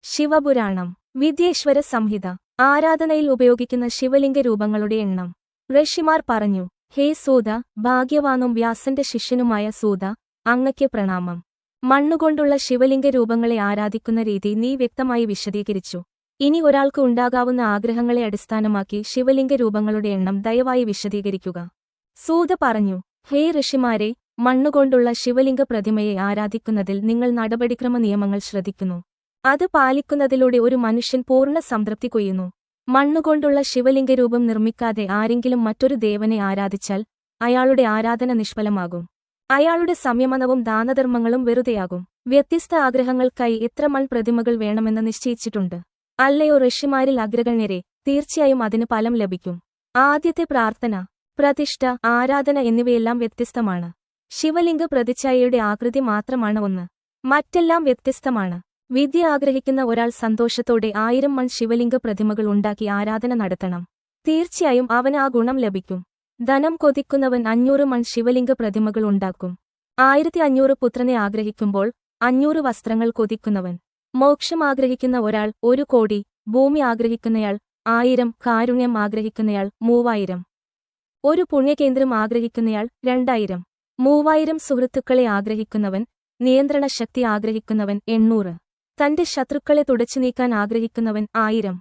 ശിവപുരാണം. വിദ്യേശ്വര സംഹിത. ആരാധനയിൽ ഉപയോഗിക്കുന്ന ശിവലിംഗ രൂപങ്ങളുടെ എണ്ണം. ഋഷിമാർ പറഞ്ഞു: ഹേ സൂത, ഭാഗ്യവാനും വ്യാസന്റെ ശിഷ്യനുമായ സൂത, അങ്ങയ്ക്ക് പ്രണാമം. മണ്ണുകൊണ്ടുള്ള ശിവലിംഗ രൂപങ്ങളെ ആരാധിക്കുന്ന രീതി നീ വ്യക്തമായി വിശദീകരിച്ചു. ഇനി ഒരാൾക്ക് ഉണ്ടാകാവുന്ന ആഗ്രഹങ്ങളെ അടിസ്ഥാനമാക്കി ശിവലിംഗ രൂപങ്ങളുടെ എണ്ണം ദയവായി വിശദീകരിക്കുക. സൂത പറഞ്ഞു: ഹേ ഋഷിമാരെ, മണ്ണുകൊണ്ടുള്ള ശിവലിംഗ പ്രതിമയെ ആരാധിക്കുന്നതിൽ നിങ്ങൾ നടപടിക്രമ നിയമങ്ങൾ ശ്രദ്ധിക്കുന്നു. അത് പാലിക്കുന്നതിലൂടെ ഒരു മനുഷ്യൻ പൂർണ്ണ സംതൃപ്തി കൊയ്യുന്നു. മണ്ണുകൊണ്ടുള്ള ശിവലിംഗരൂപം നിർമ്മിക്കാതെ ആരെങ്കിലും മറ്റൊരു ദേവനെ ആരാധിച്ചാൽ അയാളുടെ ആരാധന നിഷ്ഫലമാകും. അയാളുടെ സംയമനവും ദാനധർമ്മങ്ങളും വെറുതെയാകും. വ്യത്യസ്ത ആഗ്രഹങ്ങൾക്കായി എത്ര പ്രതിമകൾ വേണമെന്ന് നിശ്ചയിച്ചിട്ടുണ്ട്. അല്ലയോ ഋഷിമാരിൽ അഗ്രഗണ്യരെ, തീർച്ചയായും അതിന് ഫലം ലഭിക്കും. ആദ്യത്തെ പ്രാർത്ഥന, പ്രതിഷ്ഠ, ആരാധന എന്നിവയെല്ലാം വ്യത്യസ്തമാണ്. ശിവലിംഗ പ്രതിച്ഛായയുടെ ആകൃതി മാത്രമാണ് ഒന്ന്. മറ്റെല്ലാം വ്യത്യസ്തമാണ്. വിദ്യ ആഗ്രഹിക്കുന്ന ഒരാൾ സന്തോഷത്തോടെ 1000 ശിവലിംഗ പ്രതിമകൾ ഉണ്ടാക്കി ആരാധന നടത്തണം. തീർച്ചയായും അവന് ആ ഗുണം ലഭിക്കും. ധനം കൊതിക്കുന്നവൻ 500 ശിവലിംഗ പ്രതിമകൾ ഉണ്ടാക്കും. 1500 പുത്രനെ ആഗ്രഹിക്കുമ്പോൾ 500 വസ്ത്രങ്ങൾ കൊതിക്കുന്നവൻ. മോക്ഷം ആഗ്രഹിക്കുന്ന ഒരാൾ 1 കോടി, ഭൂമി ആഗ്രഹിക്കുന്നയാൾ 1000, കാരുണ്യം ആഗ്രഹിക്കുന്നയാൾ 3000, ഒരു പുണ്യകേന്ദ്രം ആഗ്രഹിക്കുന്നയാൾ 2000, 3000 സുഹൃത്തുക്കളെ ആഗ്രഹിക്കുന്നവൻ, നിയന്ത്രണ ശക്തി ആഗ്രഹിക്കുന്നവൻ 800, തന്റെ ശത്രുക്കളെ തുടച്ചു നീക്കാൻ ആഗ്രഹിക്കുന്നവൻ 1000,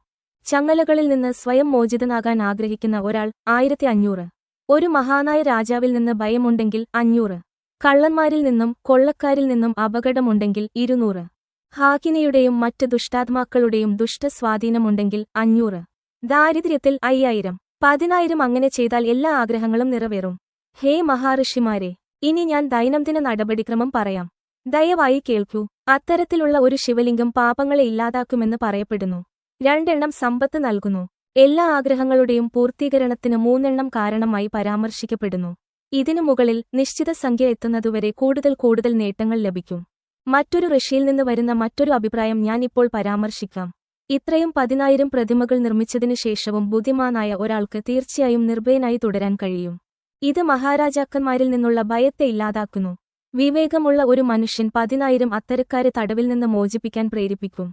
ചങ്ങലകളിൽ നിന്ന് സ്വയം മോചിതനാകാൻ ആഗ്രഹിക്കുന്ന ഒരാൾ 1500, ഒരു മഹാനായ രാജാവിൽ നിന്ന് ഭയമുണ്ടെങ്കിൽ 500, കള്ളന്മാരിൽ നിന്നും കൊള്ളക്കാരിൽ നിന്നും അപകടമുണ്ടെങ്കിൽ 200, ഹാക്കിനിയുടെയും മറ്റ് ദുഷ്ടാത്മാക്കളുടെയും ദുഷ്ടസ്വാധീനമുണ്ടെങ്കിൽ 500, ദാരിദ്ര്യത്തിൽ 5000, 10000. അങ്ങനെ ചെയ്താൽ എല്ലാ ആഗ്രഹങ്ങളും നിറവേറും. ഹേ മഹാഋഷിമാരെ, ഇനി ഞാൻ ദൈനംദിന നടപടിക്രമം പറയാം. ദയവായി കേൾക്കൂ. അത്തരത്തിലുള്ള ഒരു ശിവലിംഗം പാപങ്ങളെ ഇല്ലാതാക്കുമെന്ന് പറയപ്പെടുന്നു. 2 സമ്പത്ത് നൽകുന്നു. എല്ലാ ആഗ്രഹങ്ങളുടെയും പൂർത്തീകരണത്തിന് 3 കാരണമായി പരാമർശിക്കപ്പെടുന്നു. ഇതിനു മുകളിൽ നിശ്ചിത സംഖ്യ എത്തുന്നതുവരെ കൂടുതൽ നേട്ടങ്ങൾ ലഭിക്കും. മറ്റൊരു ഋഷിയിൽ നിന്ന് വരുന്ന മറ്റൊരു അഭിപ്രായം ഞാൻ ഇപ്പോൾ പരാമർശിക്കാം. ഇത്രയും 10000 പ്രതിമകൾ നിർമ്മിച്ചതിനു ശേഷവും ബുദ്ധിമാനായ ഒരാൾക്ക് തീർച്ചയായും നിർഭയനായി തുടരാൻ കഴിയും. ഇത് മഹാരാജാക്കന്മാരിൽ നിന്നുള്ള ഭയത്തെ ഇല്ലാതാക്കുന്നു. വിവേകമുള്ള ഒരു മനുഷ്യൻ 10000 അത്തരക്കാരെ തടവിൽ നിന്ന് മോചിപ്പിക്കാൻ പ്രേരിപ്പിക്കും.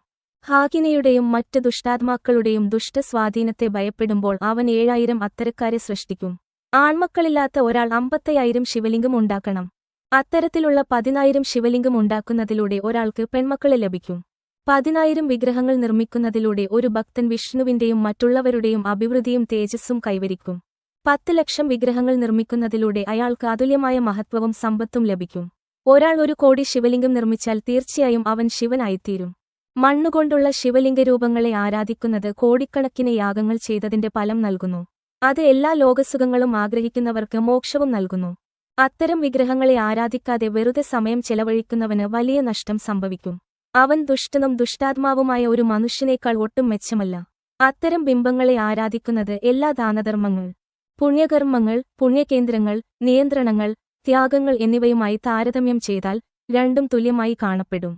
ഹാകിനിയുടെയും മറ്റ് ദുഷ്ടാത്മാക്കളുടെയും ദുഷ്ടസ്വാധീനത്തെ ഭയപ്പെടുമ്പോൾ അവൻ 7000 അത്തരക്കാരെ സൃഷ്ടിക്കും. ആൺമക്കളില്ലാത്ത ഒരാൾ 55000 ശിവലിംഗം ഉണ്ടാക്കണം. അത്തരത്തിലുള്ള 10000 ശിവലിംഗം ഉണ്ടാക്കുന്നതിലൂടെ ഒരാൾക്ക് പെൺമക്കളെ ലഭിക്കും. 10000 വിഗ്രഹങ്ങൾ നിർമ്മിക്കുന്നതിലൂടെ ഒരു ഭക്തൻ വിഷ്ണുവിന്റെയും മറ്റുള്ളവരുടെയും അഭിവൃദ്ധിയും തേജസ്സും കൈവരിക്കും. 10 ലക്ഷം വിഗ്രഹങ്ങൾ നിർമ്മിക്കുന്നതിലൂടെ അയാൾക്ക് അതുല്യമായ മഹത്വവും സമ്പത്തും ലഭിക്കും. ഒരാൾ 1 കോടി ശിവലിംഗം നിർമ്മിച്ചാൽ തീർച്ചയായും അവൻ ശിവനായിത്തീരും. മണ്ണുകൊണ്ടുള്ള ശിവലിംഗരൂപങ്ങളെ ആരാധിക്കുന്നത് കോടിക്കണക്കിന് യാഗങ്ങൾ ചെയ്തതിന്റെ ഫലം നൽകുന്നു. അത് എല്ലാ ലോകസുഖങ്ങളും ആഗ്രഹിക്കുന്നവർക്ക് മോക്ഷവും നൽകുന്നു. അത്തരം വിഗ്രഹങ്ങളെ ആരാധിക്കാതെ വെറുതെ സമയം ചെലവഴിക്കുന്നവന് വലിയ നഷ്ടം സംഭവിക്കും. അവൻ ദുഷ്ടനും ദുഷ്ടാത്മാവുമായ ഒരു മനുഷ്യനേക്കാൾ ഒട്ടും മെച്ചമല്ല. അത്തരം ബിംബങ്ങളെ ആരാധിക്കുന്നത് എല്ലാ ദാനധർമ്മങ്ങൾ, പുണ്യകർമ്മങ്ങൾ, പുണ്യകേന്ദ്രങ്ങൾ, നിയന്ത്രണങ്ങൾ, ത്യാഗങ്ങൾ എന്നിവയുമായി താരതമ്യം ചെയ്താൽ രണ്ടും തുല്യമായി കാണപ്പെടും.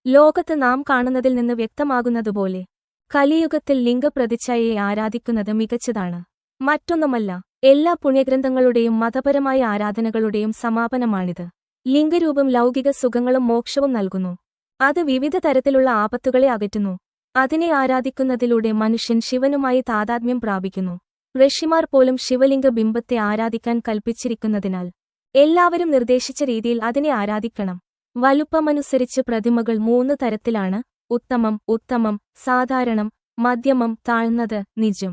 ലോകത്ത് നാം കാണുന്നതിൽ നിന്ന് വ്യക്തമാകുന്നതുപോലെ കലിയുഗത്തിൽ ലിംഗപ്രതിച്ഛായയെ ആരാധിക്കുന്നത് മികച്ചതാണ്. മറ്റൊന്നുമല്ല, എല്ലാ പുണ്യഗ്രന്ഥങ്ങളുടെയും മതപരമായ ആരാധനകളുടെയും സമാപനമാണിത്. ലിംഗരൂപം ലൗകിക സുഖങ്ങളും മോക്ഷവും നൽകുന്നു. അത് വിവിധ തരത്തിലുള്ള ആപത്തുകളെ അകറ്റുന്നു. അതിനെ ആരാധിക്കുന്നതിലൂടെ മനുഷ്യൻ ശിവനുമായി താതാത്മ്യം പ്രാപിക്കുന്നു. ഋഷിമാർ പോലും ശിവലിംഗ ബിംബത്തെ ആരാധിക്കാൻ കൽപ്പിച്ചിരിക്കുന്നതിനാൽ എല്ലാവരും നിർദ്ദേശിച്ച രീതിയിൽ അതിനെ ആരാധിക്കണം. വലുപ്പമനുസരിച്ച് പ്രതിമകൾ 3 തരത്തിലാണ്: ഉത്തമം, സാധാരണം, മധ്യമം, താഴ്ന്നത്, നിജം.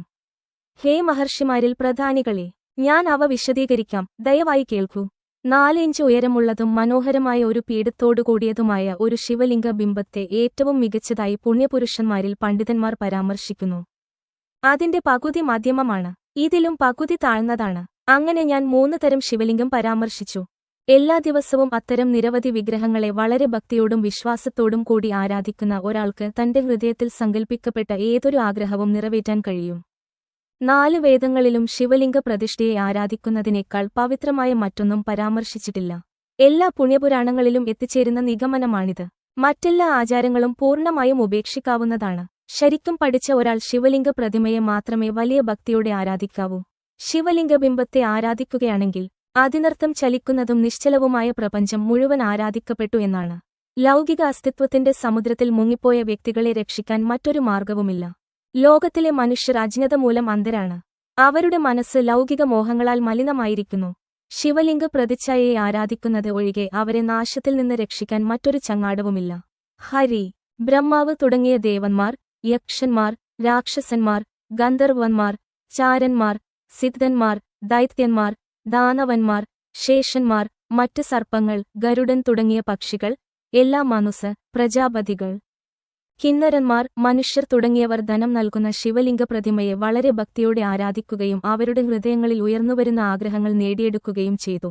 ഹേ മഹർഷിമാരിൽ പ്രധാനികളെ, ഞാൻ അവ വിശദീകരിക്കാം. ദയവായി കേൾക്കൂ. 4 ഇഞ്ച് ഉയരമുള്ളതും മനോഹരമായ ഒരു പീഠത്തോടുകൂടിയതുമായ ഒരു ശിവലിംഗ ബിംബത്തെ ഏറ്റവും മികച്ചതായി പുണ്യപുരുഷന്മാരിൽ പണ്ഡിതന്മാർ പരാമർശിക്കുന്നു. അതിന്റെ പകുതി മധ്യമമാണ്, ഇതിലും പകുതി താഴ്ന്നതാണ്. അങ്ങനെ ഞാൻ 3 തരം ശിവലിംഗം പരാമർശിച്ചു. എല്ലാ ദിവസവും അത്തരം നിരവധി വിഗ്രഹങ്ങളെ വളരെ ഭക്തിയോടും വിശ്വാസത്തോടും കൂടി ആരാധിക്കുന്ന ഒരാൾക്ക് തന്റെ ഹൃദയത്തിൽ സങ്കൽപ്പിക്കപ്പെട്ട ഏതൊരു ആഗ്രഹവും നിറവേറ്റാൻ കഴിയും. 4 വേദങ്ങളിലും ശിവലിംഗ പ്രതിഷ്ഠയെ ആരാധിക്കുന്നതിനേക്കാൾ പവിത്രമായ മറ്റൊന്നും പരാമർശിച്ചിട്ടില്ല. എല്ലാ പുണ്യപുരാണങ്ങളിലും എത്തിച്ചേരുന്ന നിഗമനമാണിത്. മറ്റെല്ലാ ആചാരങ്ങളും പൂർണ്ണമായും ഉപേക്ഷിക്കാവുന്നതാണ്. ശരിക്കും പഠിച്ച ഒരാൾ ശിവലിംഗ പ്രതിമയെ മാത്രമേ വലിയ ഭക്തിയോടെ ആരാധിക്കാവൂ. ശിവലിംഗബിംബത്തെ ആരാധിക്കുകയാണെങ്കിൽ അതിനർത്ഥം ചലിക്കുന്നതും നിശ്ചലവുമായ പ്രപഞ്ചം മുഴുവൻ ആരാധിക്കപ്പെട്ടു എന്നാണ്. ലൗകിക അസ്തിത്വത്തിന്റെ സമുദ്രത്തിൽ മുങ്ങിപ്പോയ വ്യക്തികളെ രക്ഷിക്കാൻ മറ്റൊരു മാർഗവുമില്ല. ലോകത്തിലെ മനുഷ്യർ അജ്ഞത മൂലം അന്ധരാണ്. അവരുടെ മനസ്സ് ലൗകിക മോഹങ്ങളാൽ മലിനമായിരിക്കുന്നു. ശിവലിംഗ പ്രതിച്ഛായയെ ആരാധിക്കുന്നത് ഒഴികെ അവരെ നാശത്തിൽ നിന്ന് രക്ഷിക്കാൻ മറ്റൊരു ചങ്ങാടവുമില്ല. ഹരി, ബ്രഹ്മാവ് തുടങ്ങിയ ദേവന്മാർ, യക്ഷന്മാർ, രാക്ഷസന്മാർ, ഗന്ധർവന്മാർ, ചാരന്മാർ, സിദ്ധന്മാർ, ദൈത്യന്മാർ, ദാനവന്മാർ, ശേഷന്മാർ, മറ്റ് സർപ്പങ്ങൾ, ഗരുഡൻ തുടങ്ങിയ പക്ഷികൾ, എല്ലാ മനുസ്, പ്രജാപതികൾ, കിന്നരന്മാർ, മനുഷ്യർ തുടങ്ങിയവർ ധനം നൽകുന്ന ശിവലിംഗ പ്രതിമയെ വളരെ ഭക്തിയോടെ ആരാധിക്കുകയും അവരുടെ ഹൃദയങ്ങളിൽ ഉയർന്നുവരുന്ന ആഗ്രഹങ്ങൾ നേടിയെടുക്കുകയും ചെയ്തു.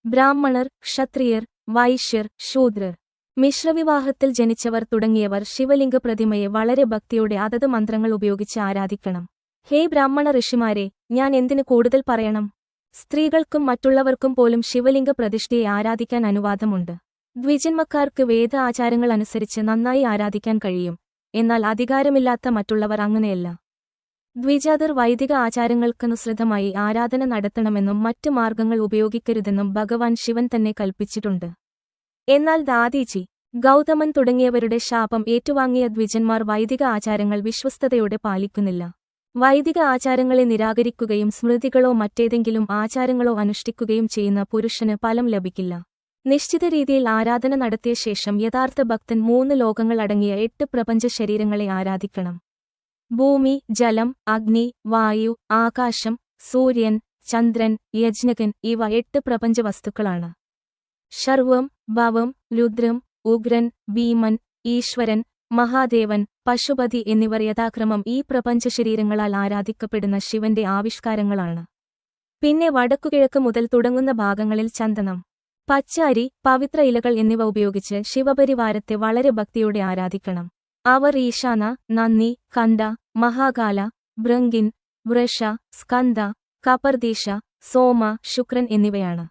ബ്രാഹ്മണർ, ക്ഷത്രിയർ, വൈശ്യർ, ശൂദ്രർ, മിശ്രവിവാഹത്തിൽ ജനിച്ചവർ തുടങ്ങിയവർ ശിവലിംഗ പ്രതിമയെ വളരെ ഭക്തിയോടെ അതത് മന്ത്രങ്ങൾ ഉപയോഗിച്ച് ആരാധിക്കണം. ഹേ ബ്രാഹ്മണ ഋഷിമാരെ, ഞാൻ എന്തിനു കൂടുതൽ പറയണം? സ്ത്രീകൾക്കും മറ്റുള്ളവർക്കും പോലും ശിവലിംഗ പ്രതിഷ്ഠയെ ആരാധിക്കാൻ അനുവാദമുണ്ട്. ദ്വിജന്മക്കാർക്ക് വേദ ആചാരങ്ങൾ അനുസരിച്ച് നന്നായി ആരാധിക്കാൻ കഴിയും. എന്നാൽ അധികാരമില്ലാത്ത മറ്റുള്ളവർ അങ്ങനെയല്ല. ദ്വിജാതർ വൈദിക ആചാരങ്ങൾക്കനുസൃതമായി ആരാധന നടത്തണമെന്നും മറ്റ് മാർഗങ്ങൾ ഉപയോഗിക്കരുതെന്നും ഭഗവാൻ ശിവൻ തന്നെ കൽപ്പിച്ചിട്ടുണ്ട്. എന്നാൽ ദാദീജി, ഗൗതമൻ തുടങ്ങിയവരുടെ ശാപം ഏറ്റുവാങ്ങിയ ദ്വിജന്മാർ വൈദിക ആചാരങ്ങൾ വിശ്വസ്തയോടെ പാലിക്കുന്നില്ല. വൈദിക ആചാരങ്ങളെ നിരാകരിക്കുകയും സ്മൃതികളോ മറ്റേതെങ്കിലും ആചാരങ്ങളോ അനുഷ്ഠിക്കുകയും ചെയ്യുന്ന പുരുഷന് ഫലം ലഭിക്കില്ല. നിശ്ചിത രീതിയിൽ ആരാധന നടത്തിയ ശേഷം യഥാർത്ഥ ഭക്തൻ 3 ലോകങ്ങൾ അടങ്ങിയ 8 പ്രപഞ്ച ശരീരങ്ങളെ ആരാധിക്കണം. ഭൂമി, ജലം, അഗ്നി, വായു, ആകാശം, സൂര്യൻ, ചന്ദ്രൻ, യജ്ഞകൻ ഇവ 8 പ്രപഞ്ച വസ്തുക്കളാണ്. ശർവം, ഭവം, രുദ്രം, ഉഗ്രൻ, ഭീമൻ, ഈശ്വരൻ, മഹാദേവൻ, പശുപതി എന്നിവർ യഥാക്രമം ഈ പ്രപഞ്ച ശരീരങ്ങളാൽ ആരാധിക്കപ്പെടുന്ന ശിവന്റെ ആവിഷ്കാരങ്ങളാണ്. പിന്നെ വടക്കുകിഴക്ക് മുതൽ തുടങ്ങുന്ന ഭാഗങ്ങളിൽ ചന്ദനം, പച്ച അരി, പവിത്ര ഇലകൾ എന്നിവ ഉപയോഗിച്ച് ശിവപരിവാരത്തെ വളരെ ഭക്തിയോടെ ആരാധിക്കണം. അവർ ഈശാന, നന്ദി, കണ്ഠ, മഹാകാല, ഭൃങ്കിൻ, വൃഷ, സ്കന്ദ, കപർദീശ, സോമ, ശുക്രൻ എന്നിവയാണ്.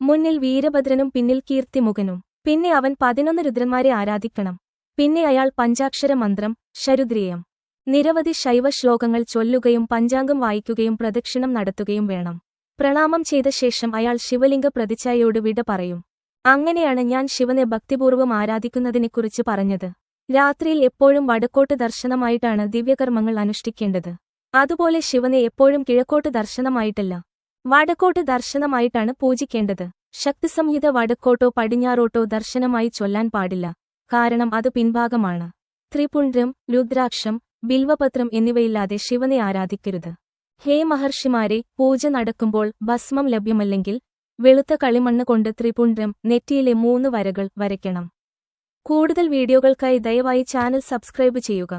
മുന്നിൽ വീരഭദ്രനും പിന്നിൽ കീർത്തിമുഖനും. പിന്നെ അവൻ 11 രുദ്രന്മാരെ ആരാധിക്കണം. പിന്നെ അയാൾ പഞ്ചാക്ഷര മന്ത്രം, ശരുദ്രീയം, നിരവധി ശൈവ ശ്ലോകങ്ങൾ ചൊല്ലുകയും പഞ്ചാംഗം വായിക്കുകയും പ്രദക്ഷിണം നടത്തുകയും വേണം. പ്രണാമം ചെയ്ത ശേഷം അയാൾ ശിവലിംഗ പ്രതിച്ഛായയോട് വിട പറയും. അങ്ങനെയാണ് ഞാൻ ശിവനെ ഭക്തിപൂർവ്വം ആരാധിക്കുന്നതിനെക്കുറിച്ച് പറഞ്ഞത്. രാത്രിയിൽ എപ്പോഴും വടക്കോട്ട് ദർശനമായിട്ടാണ് ദിവ്യകർമ്മങ്ങൾ അനുഷ്ഠിക്കേണ്ടത്. അതുപോലെ ശിവനെ എപ്പോഴും കിഴക്കോട്ട് ദർശനമായിട്ടല്ല, വടക്കോട്ട് ദർശനമായിട്ടാണ് പൂജിക്കേണ്ടത്. ശക്തിസംഹിത വടക്കോട്ടോ പടിഞ്ഞാറോട്ടോ ദർശനമായി ചൊല്ലാൻ പാടില്ല. കാരണം അത് പിൻഭാഗമാണ്. ത്രിപുണ്ഡ്രം, രുദ്രാക്ഷം, ബിൽവപത്രം എന്നിവയില്ലാതെ ശിവനെ ആരാധിക്കരുത്. ഹേ മഹർഷിമാരെ, പൂജ നടക്കുമ്പോൾ ഭസ്മം ലഭ്യമല്ലെങ്കിൽ വെളുത്ത കളിമണ്ണ് കൊണ്ട് ത്രിപുണ്ഡ്രം നെറ്റിയിലെ 3 വരകൾ വരയ്ക്കണം. കൂടുതൽ വീഡിയോകൾക്കായി ദയവായി ചാനൽ സബ്സ്ക്രൈബ് ചെയ്യുക.